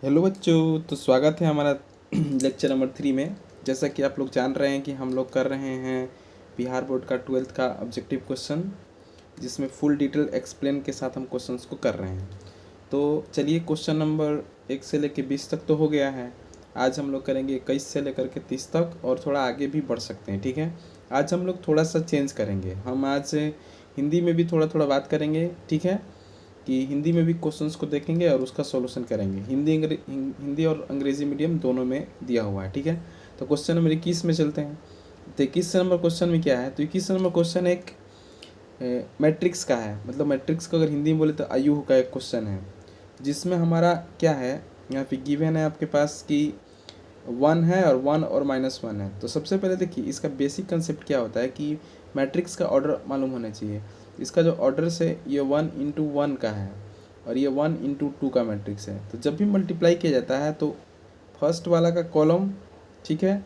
Hello बच्चों, तो स्वागत है हमारा लेक्चर नंबर 3 में। जैसा कि आप लोग जान रहे हैं कि हम लोग कर रहे हैं बिहार बोर्ड का 12th का ऑब्जेक्टिव क्वेश्चन, जिसमें फुल डिटेल एक्सप्लेन के साथ हम क्वेश्चंस को कर रहे हैं। तो चलिए, क्वेश्चन नंबर 1 से लेकर 20 तक तो हो गया है। आज हम लोग करेंगे 21 से लेकर के 30 तक, और थोड़ा आगे भी बढ़ सकते हैं। ठीक है, आज हम लोग थोड़ा सा चेंज करेंगे। हम आज हिंदी में भी थोड़ा थोड़ा बात करेंगे। ठीक है, कि हिंदी में भी क्वेश्चंस को देखेंगे और उसका सॉल्यूशन करेंगे। हिंदी और अंग्रेजी मीडियम दोनों में दिया हुआ है। ठीक है, तो क्वेश्चन नंबर 21 में चलते हैं। तो 21 नंबर क्वेश्चन में क्या है? तो 21 नंबर क्वेश्चन एक मैट्रिक्स का है। मतलब मैट्रिक्स को अगर हिंदी में बोले तो आयु का एक क्वेश्चन है, जिसमें हमारा क्या है, यहाँ पे गिवन है आपके पास कि 1 है और 1 और -1 है। तो सबसे पहले देखिए, इसका बेसिक कंसेप्ट क्या होता है कि मैट्रिक्स का ऑर्डर मालूम होना चाहिए। इसका जो ऑर्डर से ये 1 × 1 का है और ये 1 × 2 का मैट्रिक्स है। तो जब भी मल्टीप्लाई किया जाता है तो फर्स्ट वाला का कॉलम, ठीक है,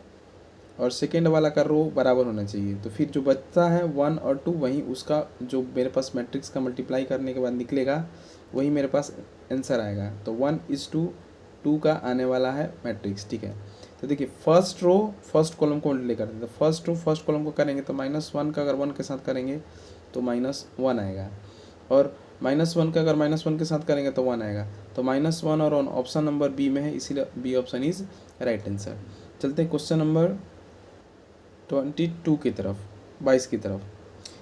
और सेकेंड वाला का रो बराबर होना चाहिए। तो फिर जो बचता है 1 और 2, वही उसका जो मेरे पास मैट्रिक्स का मल्टीप्लाई करने के बाद निकलेगा, वही मेरे पास आंसर आएगा। तो 1:2 का आने वाला है मैट्रिक्स। ठीक है, तो देखिए, फर्स्ट रो फर्स्ट कॉलम को मल्टीप्लाई करते हैं। तो फर्स्ट रो फर्स्ट कॉलम को करेंगे तो -1 का अगर 1 के साथ करेंगे तो -1 आएगा, और -1 का अगर -1 के साथ करेंगे तो 1 आएगा। तो -1 और 1 ऑप्शन नंबर बी में है, इसीलिए B option is right answer. चलते हैं क्वेश्चन नंबर 22 की तरफ, 22 की तरफ।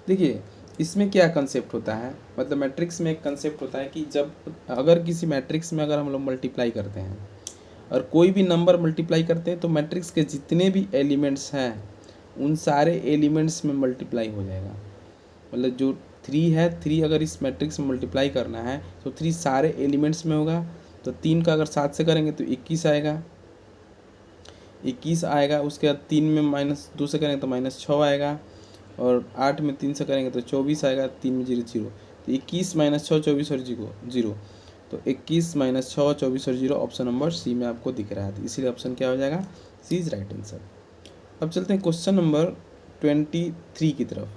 देखिए, इसमें क्या कंसेप्ट होता है, मतलब मैट्रिक्स में एक कंसेप्ट होता है कि जब अगर किसी मैट्रिक्स में अगर हम लोग मल्टीप्लाई करते हैं और कोई भी नंबर मल्टीप्लाई करते हैं, तो मैट्रिक्स के जितने भी एलिमेंट्स हैं उन सारे एलिमेंट्स में मल्टीप्लाई हो जाएगा। मतलब जो 3 है, 3 अगर इस मैट्रिक्स में मल्टीप्लाई करना है तो 3 सारे एलिमेंट्स में होगा। तो 3 का अगर 7 से करेंगे तो 21 आएगा, 21 आएगा। उसके बाद 3 में -2 से करेंगे तो -6 आएगा, और 8 में 3 से करेंगे तो 24 आएगा। 3 में 0 0, तो 21 -6 24 और 0। तो 21 -6 24 और 0 ऑप्शन नंबर सी में आपको दिख रहा है। तो इसीलिए ऑप्शन क्या हो जाएगा? सी इज राइट आंसर। अब चलते हैं क्वेश्चन नंबर 23 की तरफ।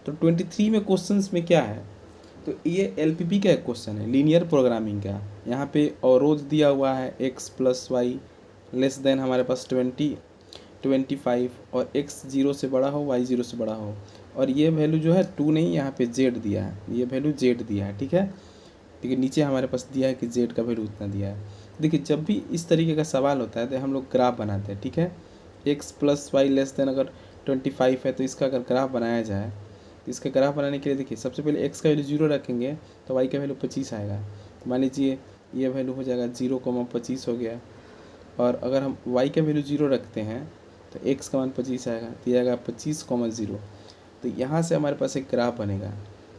तो 23 में क्वेश्चंस में क्या है, तो ये एलपीपी का एक क्वेश्चन है, लीनियर प्रोग्रामिंग का। यहाँ पे अवरोध दिया हुआ है x + y लेस देन हमारे पास 25, और x 0 से बड़ा हो, y 0 से बड़ा हो, और ये वैल्यू जो है 2 नहीं, यहाँ पे z दिया है, ये वैल्यू z दिया है। ठीक है, देखिए नीचे हमारे पास दिया है कि z का वैल्यू उतना दिया है। देखिए, जब भी इस तरीके का सवाल होता है तो हम लोग ग्राफ बनाते हैं। ठीक है, x + y लेस देन अगर 25 है तो इसका अगर ग्राफ बनाया जाए, तो इसका ग्राफ बनाने के लिए देखिए, सबसे पहले x का वैल्यू 0 रखेंगे तो y का वैल्यू 25 आएगा। तो मान लीजिए ये वैल्यू हो जाएगा 0,25 हो गया, और अगर हम y का वैल्यू 0 रखते हैं तो x का मान 25 आएगा, तो ये आएगा 25,0। तो यहाँ से हमारे पास एक ग्राफ बनेगा,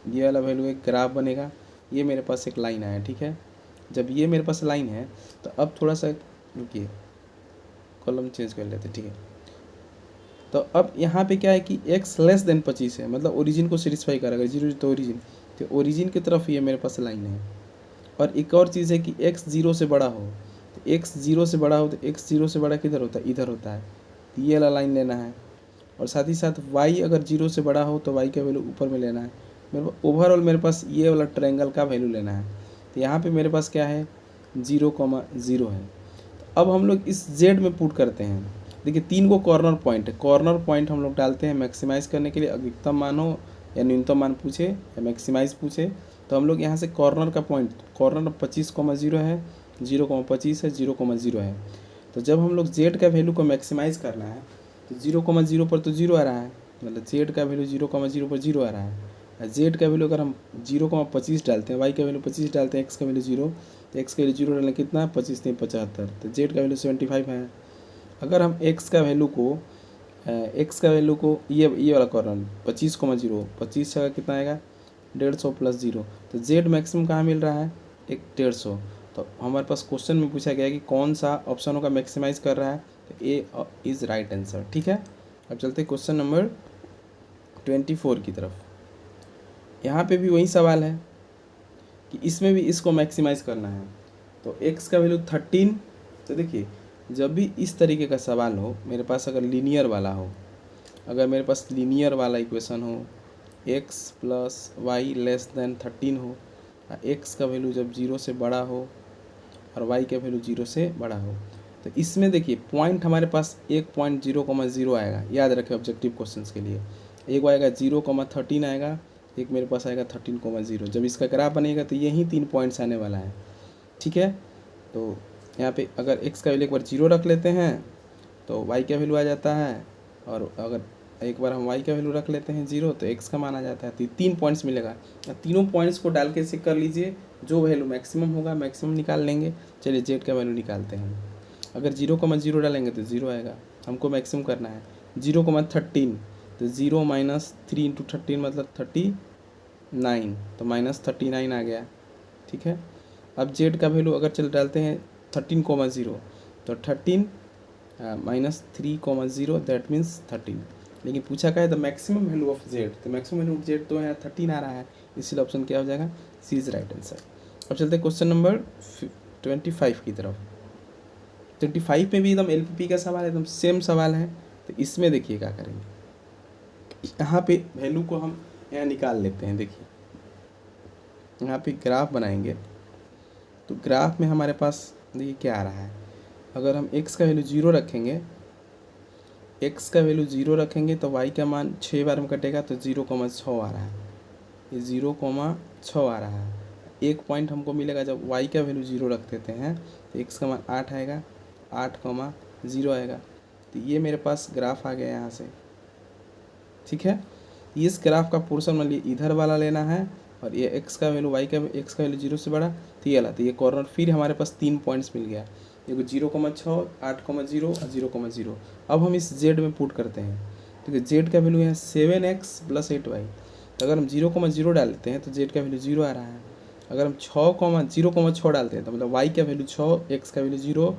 ये वाला वैल्यू एक ग्राफ बनेगा, ये मेरे पास एक लाइन आया। ठीक है, जब ये मेरे पास लाइन है तो अब थोड़ा सा रुकिए, कॉलम चेंज कर लेते। ठीक है, तो अब यहाँ पे क्या है कि x लेस देन 25 है, मतलब ओरिजिन को सेटिस्फाई करेगा। 0 तो ओरिजिन, तो ओरिजिन की तरफ ये मेरे पास लाइन है। और एक और चीज़ है कि x 0 से बड़ा हो, तो x 0 से बड़ा हो, तो x 0 से बड़ा किधर होता है? इधर होता है। तो ये वाला लाइन लेना है, और साथ ही साथ y अगर 0 से बड़ा हो तो y का वैल्यू ऊपर में लेना है। मेरे ओवरऑल मेरे पास ये वाला ट्रायंगल का वैल्यू लेना है। तो यहाँ पे मेरे पास क्या है? 0,0 है। तो अब हम लोग इस z में पुट करते हैं। देखिए, 3 को कॉर्नर पॉइंट है, कॉर्नर पॉइंट हम लोग डालते हैं मैक्सिमाइज़ करने के लिए। अधिकतम मान हो या न्यूनतम मान पूछे या मैक्सिमाइज़ पूछे, तो हम लोग यहाँ से कॉर्नर का पॉइंट, कॉर्नर 25,0 है, 0,25 है, 0,0 है। तो जब हम लोग z का वैल्यू को मैक्सिमाइज़ करना है तो 0,0 पर तो 0 आ रहा है, मतलब z का वैल्यू 0,0 पर 0 आ रहा है। z का वैल्यू अगर हम 0,25 डालते हैं, y का वैल्यू 25 डालते हैं, x का वैल्यू 0, तो x का वैल्यू 0 डालने कितना है? 25 3 75, तो z का वैल्यू 75 है। अगर हम x का वैल्यू को ये वाला कॉर्नर 25,0, 25 जगह कितना आएगा? 150 + 0, तो z मैक्सिमम कहाँ मिल रहा है? 150। तो हमारे पास क्वेश्चन में पूछा गया है कि कौन सा ऑप्शनों का मैक्सिमाइज कर रहा है, तो ए इज़ राइट आंसर। ठीक है, अब चलते हैं क्वेश्चन नंबर 24 की तरफ। यहाँ पे भी वही सवाल है कि इसमें भी इसको मैक्सिमाइज़ करना है। तो x का वैल्यू 13। तो देखिए, जब भी इस तरीके का सवाल हो, मेरे पास अगर लीनियर वाला हो, अगर मेरे पास लीनियर वाला इक्वेशन हो, x + y लेस देन 13 हो, x का वैल्यू जब 0 से बड़ा हो और y का वैल्यू 0 से बड़ा हो। तो इसमें देखिए पॉइंट हमारे पास एक पॉइंट 0,0 आएगा, याद रखें ऑब्जेक्टिव क्वेश्चंस के लिए। एक आएगा 0,13 आएगा, एक मेरे पास आएगा 13,0। जब इसका ग्राफ बनेगा तो यही 3 पॉइंट्स आने वाला है, ठीक है। तो यहाँ पे अगर x का वैल्यू एक बार 0 रख लेते हैं तो y का वैल्यू आ जाता है, और अगर एक बार हम y का वैल्यू रख लेते हैं 0 तो x का मान आ जाता है। तो 3 पॉइंट्स मिलेगा, तीनों पॉइंट्स को डाल के चेक कर लीजिए, जो वैल्यू मैक्सिमम होगा मैक्सिमम निकाल लेंगे। चलिए z का वैल्यू निकालते हैं। अगर 0,0 डालेंगे तो 0 आएगा, हमको मैक्सिमम करना है। 0,13 तो 0 माइनस 3 इंटू 13 मतलब 39, तो -39 आ गया, ठीक है। अब z का वैल्यू अगर चल डालते हैं 13,0 तो 13 -3,0 दैट मीन्स 13। लेकिन पूछा क्या है the maximum value of z, तो मैक्सिमम वैल्यू ऑफ z तो यहाँ 13 आ रहा है, इसलिए ऑप्शन क्या हो जाएगा, सी इज राइट आंसर। अब चलते हैं क्वेश्चन नंबर 25 की तरफ। 25 में भी एकदम एलपीपी का सवाल है, एकदम सेम सवाल है। तो इसमें देखिए क्या करेंगे, यहाँ पे वैल्यू को हम यहाँ निकाल लेते हैं। देखिए यहाँ पे ग्राफ बनाएंगे, तो ग्राफ में हमारे पास देखिए क्या आ रहा है। अगर हम x का वैल्यू 0 रखेंगे, x का वैल्यू 0 रखेंगे तो y का मान 6 बार में कटेगा तो 0,6 आ रहा है, ये 0,6 आ रहा है। एक पॉइंट हमको मिलेगा जब y का वैल्यू 0 रख देते हैं तो x का मान 8 आएगा, 8,0 आएगा। तो ये मेरे पास ग्राफ आ गया यहाँ से, ठीक है। इस ग्राफ का पोर्शन मान लीजिए इधर वाला लेना है, और ये x का वैल्यू x का वैल्यू 0 से बड़ा तो ये वाला, तो ये कॉर्नर फिर हमारे पास 3 पॉइंट्स मिल गया, देखो 0,6, 8,0 और 0,0। अब हम इस z में पुट करते हैं, देखिए z का वैल्यू है 7x + 8y। तो अगर हम 0,0 डालते हैं तो z का वैल्यू 0 आ रहा है। अगर हम 0,6 डालते हैं तो मतलब y का वैल्यू 6, x का वैल्यू 0,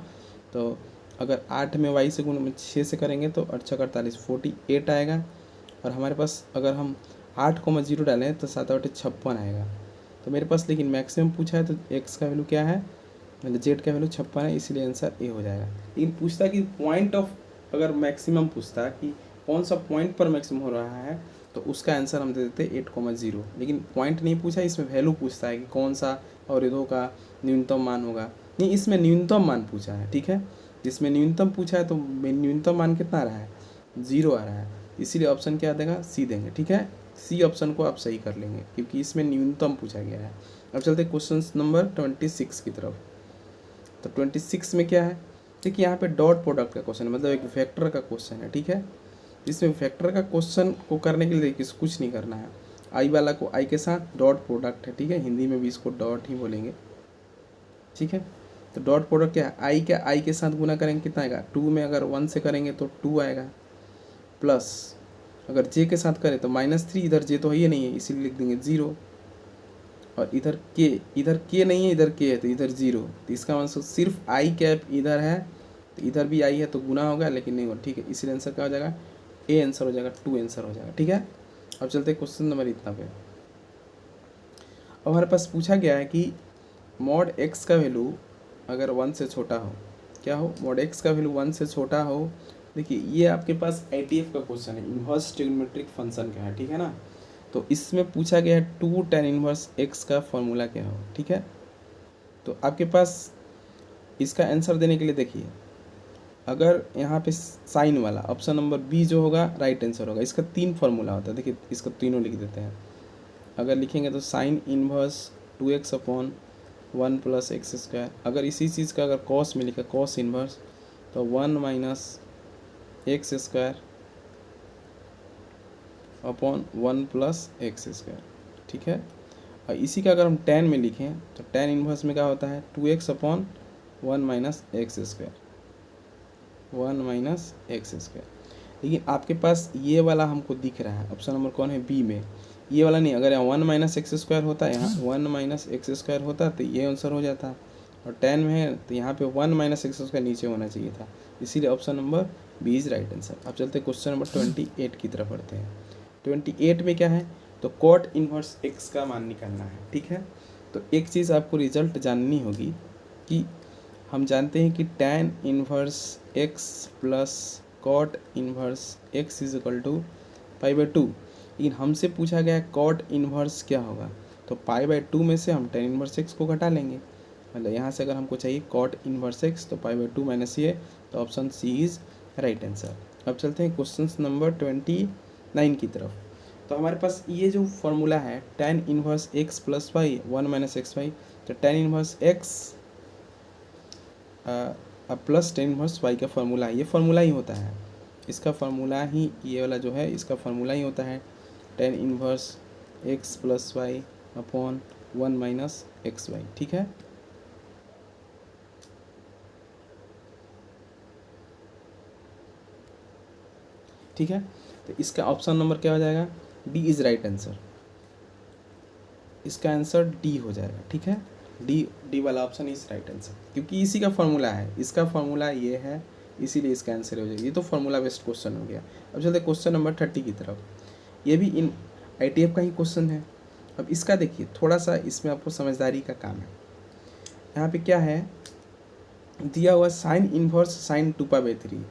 तो अगर 8 में y से गुण में 6 से करेंगे तो 8 × 48 48 आएगा। और हमारे पास अगर हम 8,0 डालें तो 7 × 8 56 आएगा। तो मेरे पास लेकिन मैक्सिमम पूछा है तो x का वैल्यू क्या है, मतलब z का वैल्यू 56 है, इसलिए आंसर ए हो जाएगा। लेकिन पूछता कि पॉइंट ऑफ, अगर मैक्सिमम पूछता कि कौन सा पॉइंट पर मैक्सिमम हो रहा है तो उसका आंसर हम दे देते 8,0। लेकिन पॉइंट नहीं पूछा, इसमें वैल्यू पूछता है कि कौन सा अवरोधों का न्यूनतम मान होगा। नहीं, इसमें न्यूनतम मान पूछा है, ठीक है। जिसमें न्यूनतम पूछा है तो न्यूनतम मान कितना आ रहा है, 0 आ रहा है, इसीलिए ऑप्शन क्या देगा, सी देंगे, ठीक है। सी ऑप्शन को आप सही कर लेंगे क्योंकि इसमें न्यूनतम पूछा गया है। अब चलते क्वेश्चन नंबर 26 की तरफ। तो 26 में क्या है, देखिए यहाँ पे डॉट प्रोडक्ट का क्वेश्चन है, मतलब एक वेक्टर का क्वेश्चन है, ठीक है। इसमें वेक्टर का क्वेश्चन को करने के लिए देखिए कुछ नहीं करना है, आई वाला को आई के साथ डॉट प्रोडक्ट है, ठीक है। हिंदी में भी इसको डॉट ही बोलेंगे, ठीक है। तो डॉट प्रोडक्ट क्या है, आई के साथ गुना करेंगे कितना आएगा, 2 में अगर 1 से करेंगे तो 2 आएगा, प्लस अगर जे के साथ करें तो -3, इधर जे तो है ही नहीं है इसीलिए लिख देंगे 0, और इधर के नहीं है, इधर के है तो इधर 0। तो इसका मतलब सिर्फ आई कैप इधर है तो इधर भी आई है तो गुना होगा, लेकिन नहीं होगा, ठीक है। इसलिए आंसर क्या हो जाएगा, ए आंसर हो जाएगा, 2 आंसर हो जाएगा, ठीक है। अब चलते क्वेश्चन नंबर इतना पे। अब हमारे पास पूछा गया है कि मॉड x का वैल्यू अगर 1 से छोटा हो, क्या हो, मॉड x का वैल्यू 1 से छोटा हो। देखिए ये आपके पास ITF का क्वेश्चन है, इन्वर्स ट्रिग्नोमेट्रिक फंक्शन का है, ठीक है ना। तो इसमें पूछा गया है 2 tan इनवर्स x का फॉर्मूला क्या हो, ठीक है। तो आपके पास इसका आंसर देने के लिए देखिए, अगर यहाँ पे साइन वाला ऑप्शन नंबर बी जो होगा राइट आंसर होगा। इसका 3 फार्मूला होता है, देखिए इसका तीनों लिख देते हैं। अगर लिखेंगे तो साइन इनवर्स 2x/1 + x²। अगर इसी चीज़ का अगर कॉस में लिखा कॉस इनवर्स तो 1 - x² अपॉन 1 + x², ठीक है। और इसी का अगर हम tan में लिखें तो tan इनवर्स में क्या होता है 2x/1 - x², 1 - x²। लेकिन आपके पास ये वाला हमको दिख रहा है, ऑप्शन नंबर कौन है, बी में, ये वाला नहीं। अगर यहाँ 1 - x² होता है, यहाँ 1 - x² होता तो ये आंसर हो जाता, और tan में है तो यहाँ पे 1 - x² नीचे होना चाहिए था, इसीलिए option number B is right answer. अब चलते क्वेश्चन नंबर 28 की तरफ बढ़ते हैं। 28 में क्या है, तो कॉट इनवर्स x का मान निकालना है, ठीक है। तो एक चीज़ आपको रिजल्ट जाननी होगी कि हम जानते हैं कि tan inverse x plus cot inverse x is equal to π/2। लेकिन हमसे पूछा गया कॉट इनवर्स क्या होगा, तो π/2 में से हम tan इनवर्स x को घटा लेंगे, मतलब यहाँ से अगर हमको चाहिए कॉट इनवर्स एक्स तो पाई बाई 2 माइनस ये, तो option C is right answer. अब चलते हैं क्वेश्चन नंबर 29 की तरफ। तो हमारे पास ये जो फॉर्मूला है tan inverse x plus y 1 minus x y, तो tan inverse x plus tan inverse y का फॉर्मूला है, ये फार्मूला ही होता है, इसका फार्मूला ही ये वाला जो है इसका फार्मूला ही होता है tan inverse x plus y upon 1 minus x y. ठीक है, ठीक है, तो इसका ऑप्शन नंबर क्या हो जाएगा, डी इज़ राइट आंसर। इसका आंसर डी हो जाएगा। ठीक है, डी वाला ऑप्शन इज राइट आंसर, क्योंकि इसी का फॉर्मूला है, इसका फॉर्मूला ये है, इसीलिए इसका आंसर हो जाएगा। ये तो फॉर्मूला बेस्ड क्वेश्चन हो गया। अब चलते क्वेश्चन नंबर 30 की तरफ। ये भी इन ITF का ही क्वेश्चन है। अब इसका देखिए, थोड़ा सा इसमें आपको समझदारी का काम है। यहाँ पे क्या है दिया हुआ, साइन इनवर्स साइन 2π/3।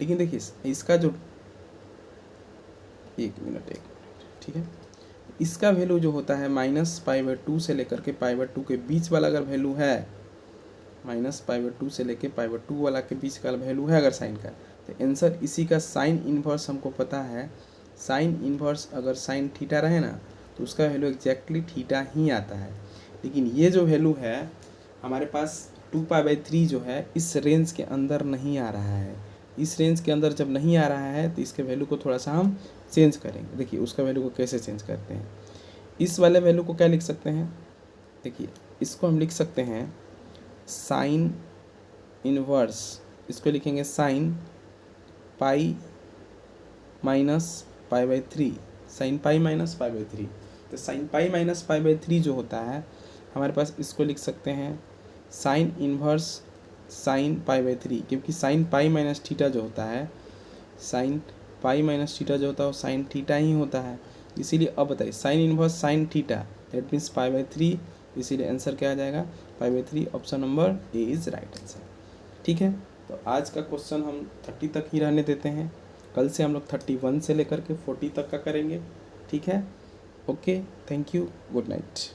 लेकिन देखिए इसका जो एक मिनट, ठीक है, इसका वैल्यू जो होता है -π/2 से लेकर के π/2 के बीच वाला अगर वैल्यू है, -π/2 से लेकर π/2 वाला के बीच का वैल्यू है अगर साइन का, तो आंसर इसी का साइन इनवर्स हमको पता है। साइन इनवर्स अगर साइन थीटा रहे ना, तो उसका वैल्यू एग्जैक्टली थीटा ही आता है। लेकिन ये जो वैल्यू है हमारे पास 2π/3 जो है इस रेंज के अंदर नहीं आ रहा है। इस रेंज के अंदर जब नहीं आ रहा है तो इसके वैल्यू को थोड़ा सा हम चेंज करेंगे। देखिए उसका वैल्यू को कैसे चेंज करते हैं। इस वाले वैल्यू को क्या लिख सकते हैं, देखिए इसको हम लिख सकते हैं साइन इनवर्स, इसको लिखेंगे sine pi minus π/3, sine pi minus π/3। तो साइन पाई माइनस π/3 जो होता है हमारे पास, इसको लिख सकते हैं साइन इनवर्स साइन π/3, क्योंकि साइन पाई माइनस थीटा जो होता है, साइन पाई माइनस थीटा जो होता है वो साइन थीटा ही होता है। इसीलिए अब बताइए sine inverse sine theta that means π/3, इसीलिए आंसर क्या आ जाएगा π/3। Option number A is right answer. ठीक है, तो आज का क्वेश्चन हम 30 तक ही रहने देते हैं। कल से हम लोग 31 से लेकर के 40 तक का करेंगे। ठीक है, okay, thank you, good night.